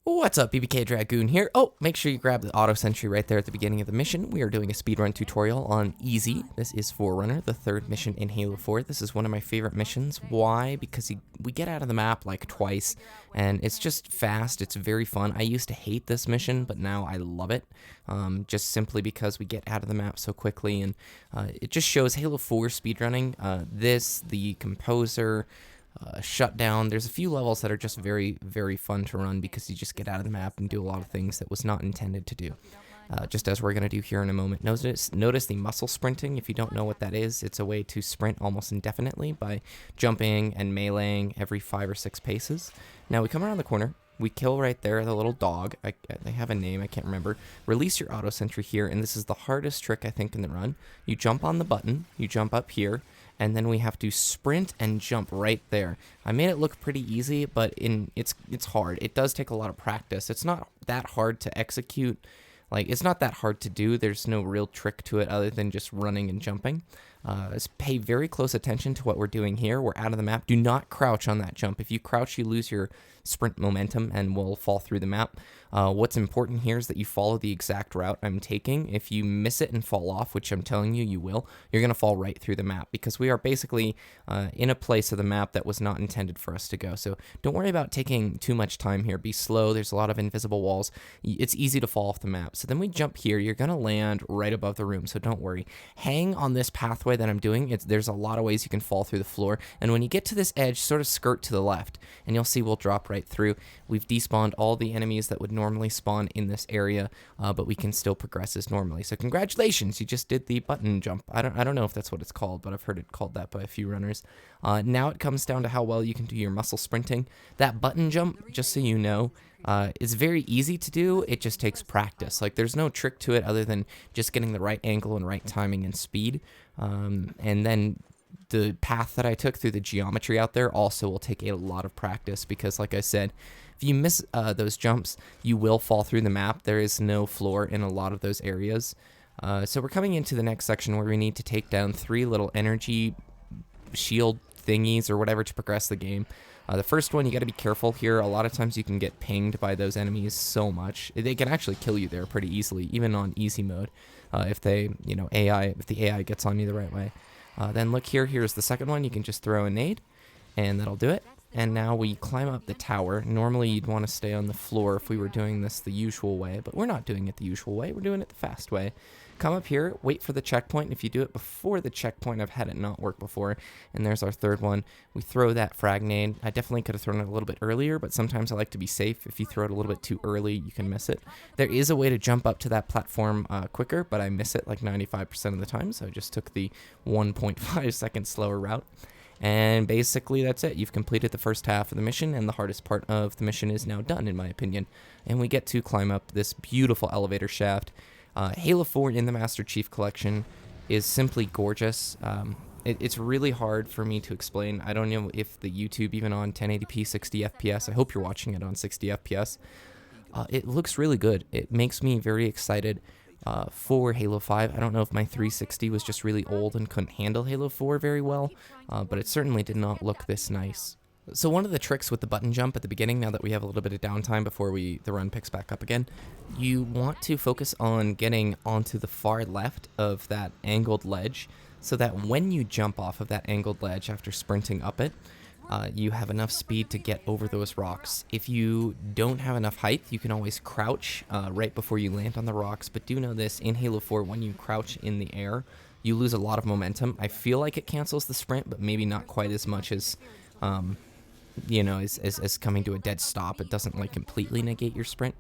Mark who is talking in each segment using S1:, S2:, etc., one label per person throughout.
S1: What's up, BBKDRAGOON here. Oh, make sure you grab the auto sentry right there at the beginning of the mission. We are doing a speedrun tutorial on Easy. This is Forerunner, the third mission in Halo 4. This is one of my favorite missions. Why? Because we get out of the map like twice, and it's just fast. It's very fun. I used to hate this mission, but now I love it, just simply because we get out of the map so quickly, and it just shows Halo 4 speedrunning. The Composer, Shutdown. There's a few levels that are just very, very fun to run because you just get out of the map and do a lot of things that was not intended to do. Just as we're going to do here in a moment. Notice the muscle sprinting. If you don't know what that is, it's a way to sprint almost indefinitely by jumping and meleeing every 5 or 6 paces. Now we come around the corner. We kill right there the little dog. They have a name, I can't remember. Release your auto sentry here, and this is the hardest trick I think in the run. You jump on the button, you jump up here, and then we have to sprint and jump right there. I made it look pretty easy, but it's hard. It does take a lot of practice. It's not that hard to execute. Like, it's not that hard to do. There's no real trick to it other than just running and jumping. Pay very close attention to what we're doing here. We're out of the map. Do not crouch on that jump. If you crouch, you lose your sprint momentum and will fall through the map. What's important here is that you follow the exact route I'm taking. If you miss it and fall off, which I'm telling you, you will, you're going to fall right through the map because we are basically in a place of the map that was not intended for us to go. So don't worry about taking too much time here. Be slow. There's a lot of invisible walls. It's easy to fall off the map. So then we jump here. You're going to land right above the room, so don't worry. Hang on this pathway that I'm doing. There's a lot of ways you can fall through the floor, and when you get to this edge, sort of skirt to the left, and you'll see we'll drop right through. We've despawned all the enemies that would normally spawn in this area, but we can still progress as normally. So congratulations, you just did the button jump. I don't know if that's what it's called, but I've heard it called that by a few runners. Now it comes down to how well you can do your muscle sprinting. That button jump, just so you know, is very easy to do. It just takes practice. Like, there's no trick to it other than just getting the right angle and right timing and speed. And then the path that I took through the geometry out there also will take a lot of practice because, like I said, if you miss those jumps, you will fall through the map. There is no floor in a lot of those areas. So we're coming into the next section where we need to take down 3 little energy shield thingies or whatever to progress the game. The first one, you got to be careful here. A lot of times you can get pinged by those enemies so much. They can actually kill you there pretty easily, even on easy mode, if the AI gets on you the right way. Then look here. Here's the second one. You can just throw a nade, and that'll do it. And now we climb up the tower. Normally you'd want to stay on the floor if we were doing this the usual way, but we're not doing it the usual way. We're doing it the fast way. Come up here, wait for the checkpoint. If you do it before the checkpoint, I've had it not work before. And there's our third one. We throw that frag nade. I definitely could have thrown it a little bit earlier, but sometimes I like to be safe. If you throw it a little bit too early, you can miss it. There is a way to jump up to that platform quicker, but I miss it like 95% of the time, so I just took the 1.5 second slower route. And basically that's it. You've completed the first half of the mission, and the hardest part of the mission is now done, in my opinion. And we get to climb up this beautiful elevator shaft. Halo 4 in the Master Chief Collection is simply gorgeous. It's really hard for me to explain. I don't know if the YouTube, even on 1080p 60 FPS, I hope you're watching it on 60 FPS. It looks really good. It makes me very excited for Halo 5. I don't know if my 360 was just really old and couldn't handle Halo 4 very well, but it certainly did not look this nice. So one of the tricks with the button jump at the beginning, now that we have a little bit of downtime before the run picks back up again, you want to focus on getting onto the far left of that angled ledge so that when you jump off of that angled ledge after sprinting up it, you have enough speed to get over those rocks. If you don't have enough height, you can always crouch right before you land on the rocks, but do know this, in Halo 4, when you crouch in the air, you lose a lot of momentum. I feel like it cancels the sprint, but maybe not quite as much as as coming to a dead stop. It doesn't like completely negate your sprint.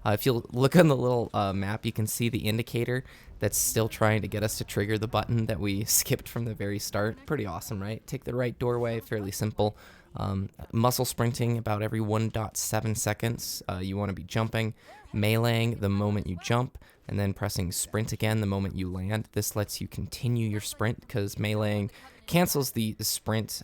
S1: If you look on the little map, you can see the indicator that's still trying to get us to trigger the button that we skipped from the very start. Pretty awesome, right? Take the right doorway, fairly simple. Muscle sprinting about every 1.7 seconds. You want to be jumping, meleeing the moment you jump, and then pressing sprint again the moment you land. This lets you continue your sprint because meleeing cancels the sprint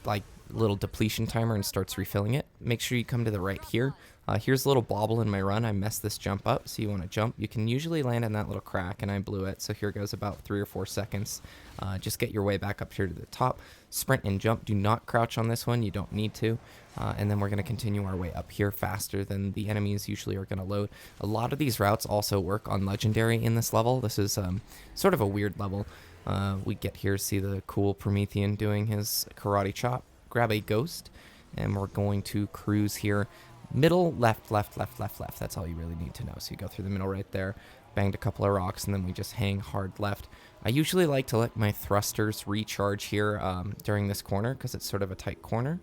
S1: like little depletion timer and starts refilling it. Make sure you come to the right here. Here's a little bobble in my run. I messed this jump up, so you want to jump. You can usually land in that little crack, and I blew it, so here goes about 3 or 4 seconds. Just get your way back up here to the top. Sprint and jump. Do not crouch on this one. You don't need to. And then we're going to continue our way up here faster than the enemies usually are going to load. A lot of these routes also work on Legendary in this level. This is sort of a weird level. We get here, see the cool Promethean doing his karate chop. Grab a ghost, and we're going to cruise here. Middle, left, left, left, left, left. That's all you really need to know. So you go through the middle right there, banged a couple of rocks, and then we just hang hard left. I usually like to let my thrusters recharge here during this corner because it's sort of a tight corner.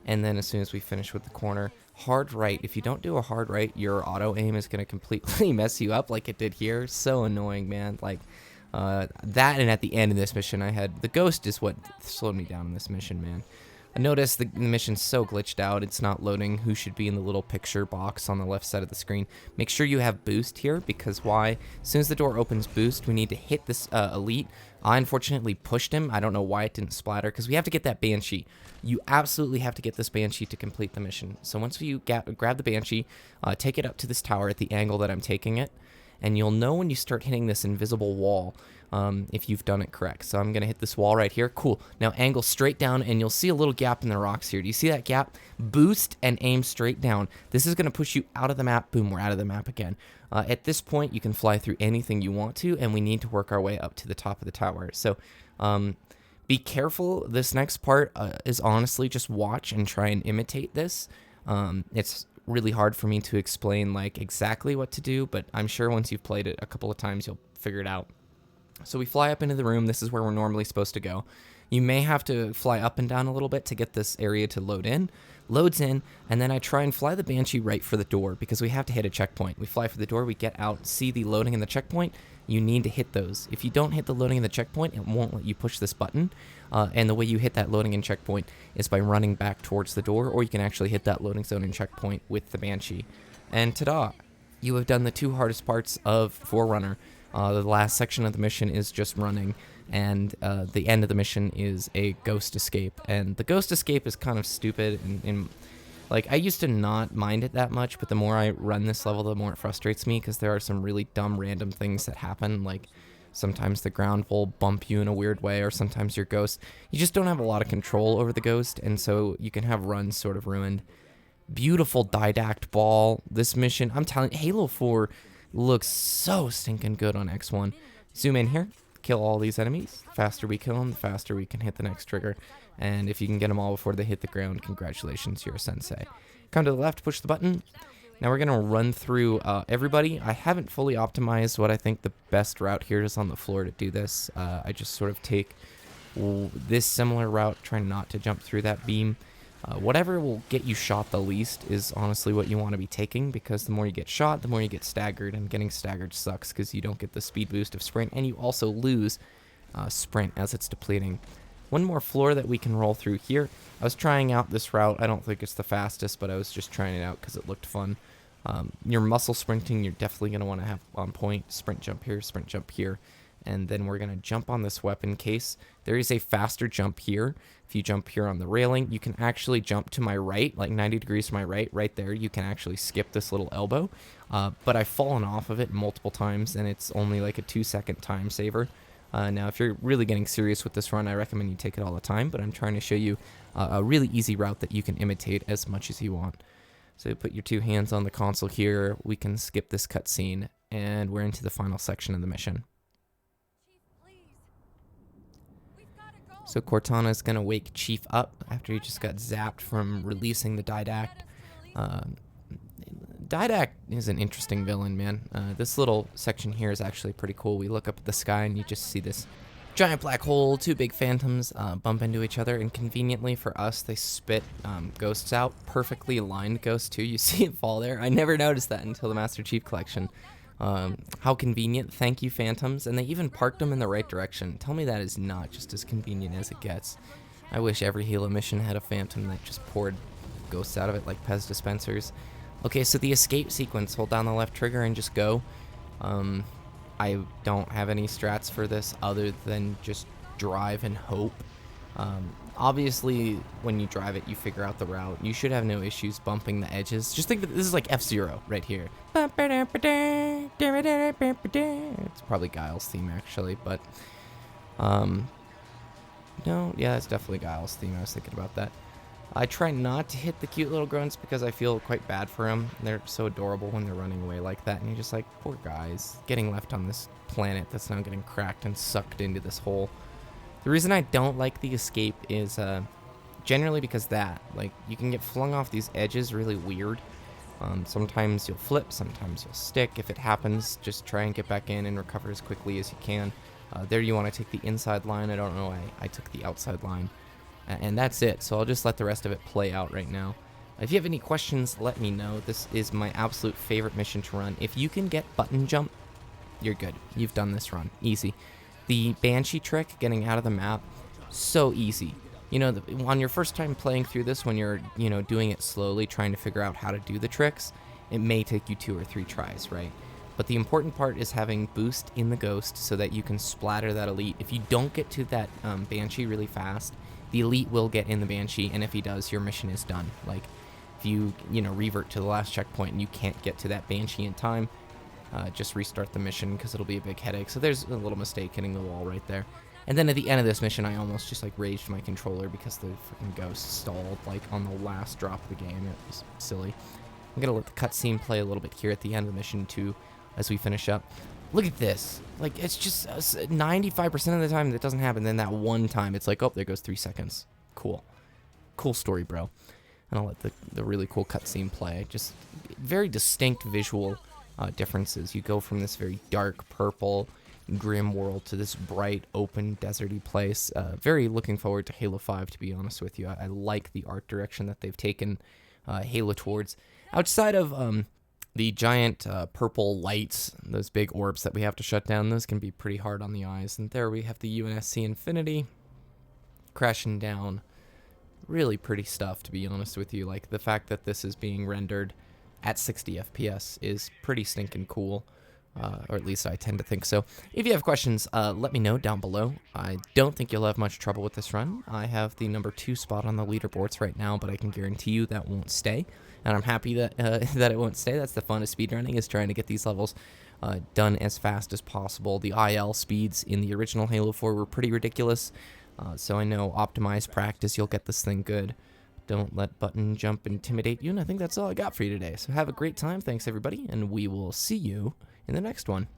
S1: And then as soon as we finish with the corner, hard right. If you don't do a hard right, your auto aim is going to completely mess you up like it did here. So annoying, man. Like that, and at the end of this mission, I had the ghost is what slowed me down in this mission, man. I noticed the mission's so glitched out, it's not loading who should be in the little picture box on the left side of the screen. Make sure you have boost here, because why? As soon as the door opens boost, we need to hit this elite. I unfortunately pushed him. I don't know why it didn't splatter, because we have to get that Banshee. You absolutely have to get this Banshee to complete the mission. So once you grab the Banshee, take it up to this tower at the angle that I'm taking it, and you'll know when you start hitting this invisible wall if you've done it correct. So I'm going to hit this wall right here. Cool. Now angle straight down, and you'll see a little gap in the rocks here. Do you see that gap? Boost and aim straight down. This is going to push you out of the map. Boom, we're out of the map again. At this point, you can fly through anything you want to, and we need to work our way up to the top of the tower. So be careful. This next part is honestly just watch and try and imitate this. It's really hard for me to explain like exactly what to do, but I'm sure once you've played it a couple of times, you'll figure it out. So we fly up into the room. This is where we're normally supposed to go. You may have to fly up and down a little bit to get this area to load in. Loads in, and then I try and fly the Banshee right for the door because we have to hit a checkpoint. We fly for the door, we get out, see the loading and the checkpoint. You need to hit those. If you don't hit the loading and the checkpoint, it won't let you push this button. And the way you hit that loading and checkpoint is by running back towards the door, or you can actually hit that loading zone and checkpoint with the Banshee. And ta-da! You have done the 2 hardest parts of Forerunner. The last section of the mission is just running, and the end of the mission is a ghost escape. And the ghost escape is kind of stupid, and like, I used to not mind it that much, but the more I run this level, the more it frustrates me, because there are some really dumb random things that happen, like sometimes the ground will bump you in a weird way, or sometimes your ghost, you just don't have a lot of control over the ghost, and so you can have runs sort of ruined. Beautiful didact ball. This mission, I'm telling you, Halo 4 looks so stinking good on X1. Zoom in here, kill all these enemies. The faster we kill them, the faster we can hit the next trigger. And if you can get them all before they hit the ground, congratulations, you're a sensei. Come to the left, push the button. Now we're going to run through everybody. I haven't fully optimized what I think the best route here is on the floor to do this. I just sort of take this similar route, trying not to jump through that beam. Whatever will get you shot the least is honestly what you want to be taking, because the more you get shot, the more you get staggered, and getting staggered sucks because you don't get the speed boost of sprint, and you also lose sprint as it's depleting. One more floor that we can roll through here. I was trying out this route. I don't think it's the fastest, but I was just trying it out because it looked fun. Your muscle sprinting, you're definitely going to want to have on point. Sprint jump here, and then we're going to jump on this weapon case. There is a faster jump here. If you jump here on the railing, you can actually jump to my right, like 90 degrees to my right there. You can actually skip this little elbow, but I've fallen off of it multiple times, and it's only like a 2-second time saver. Now, if you're really getting serious with this run, I recommend you take it all the time, but I'm trying to show you a really easy route that you can imitate as much as you want. So you put your 2 hands on the console here. We can skip this cutscene, and we're into the final section of the mission. So Cortana is going to wake Chief up after he just got zapped from releasing the Didact. Didact is an interesting villain, man. This little section here is actually pretty cool. We look up at the sky and you just see this giant black hole, 2 big phantoms bump into each other, and conveniently for us, they spit ghosts out. Perfectly aligned ghosts, too. You see it fall there. I never noticed that until the Master Chief Collection. How convenient. Thank you, Phantoms. And they even parked them in the right direction. Tell me that is not just as convenient as it gets. I wish every Halo mission had a Phantom that just poured ghosts out of it like Pez dispensers. Okay, so the escape sequence. Hold down the left trigger and just go. I don't have any strats for this other than just drive and hope. Obviously, when you drive it, you figure out the route. You should have no issues bumping the edges. Just think that this is like F-Zero right here. It's probably Guile's theme, actually, but... no, yeah, it's definitely Guile's theme. I was thinking about that. I try not to hit the cute little grunts because I feel quite bad for them. They're so adorable when they're running away like that, and you're just like, poor guys, getting left on this planet that's now getting cracked and sucked into this hole. The reason I don't like the escape is generally because like, you can get flung off these edges really weird. Sometimes you'll flip, sometimes you'll stick. If it happens, just try and get back in and recover as quickly as you can. There you want to take the inside line. I don't know, I took the outside line. And that's it, so I'll just let the rest of it play out right now. If you have any questions, let me know. This is my absolute favorite mission to run. If you can get button jump, you're good. You've done this run. Easy. The Banshee trick, getting out of the map, so easy. You know, on your first time playing through this, when you're, you know, doing it slowly, trying to figure out how to do the tricks, it may take you 2 or 3 tries, right? But the important part is having boost in the Ghost so that you can splatter that elite. If you don't get to that Banshee really fast, the elite will get in the Banshee, and if he does, your mission is done. Like, if you know, revert to the last checkpoint and you can't get to that Banshee in time, just restart the mission because it'll be a big headache. So there's a little mistake hitting the wall right there. And then at the end of this mission, I almost just like raged my controller because the freaking Ghost stalled like on the last drop of the game. It was silly. I'm gonna let the cutscene play a little bit here at the end of the mission too, as we finish up. Look at this. Like, it's just 95% of the time that doesn't happen. Then that one time, it's like, oh, there goes 3 seconds. Cool. Cool story, bro. And I'll let the really cool cutscene play. Just very distinct visual differences. You go from this very dark purple, grim world to this bright, open, deserty place. Very looking forward to Halo 5, to be honest with you. I like the art direction that they've taken Halo towards. Outside of the giant purple lights, those big orbs that we have to shut down, those can be pretty hard on the eyes. And there we have the UNSC Infinity crashing down. Really pretty stuff, to be honest with you. Like, the fact that this is being rendered at 60 FPS is pretty stinking cool. Or at least I tend to think so. If you have questions, let me know down below. I don't think you'll have much trouble with this run. I have the number 2 spot on the leaderboards right now, but I can guarantee you that won't stay. And I'm happy that that it won't stay. That's the fun of speedrunning, is trying to get these levels done as fast as possible. The IL speeds in the original Halo 4 were pretty ridiculous, so I know optimized practice, you'll get this thing good. Don't let button jump intimidate you, and I think that's all I got for you today. So have a great time. Thanks, everybody, and we will see you in the next one.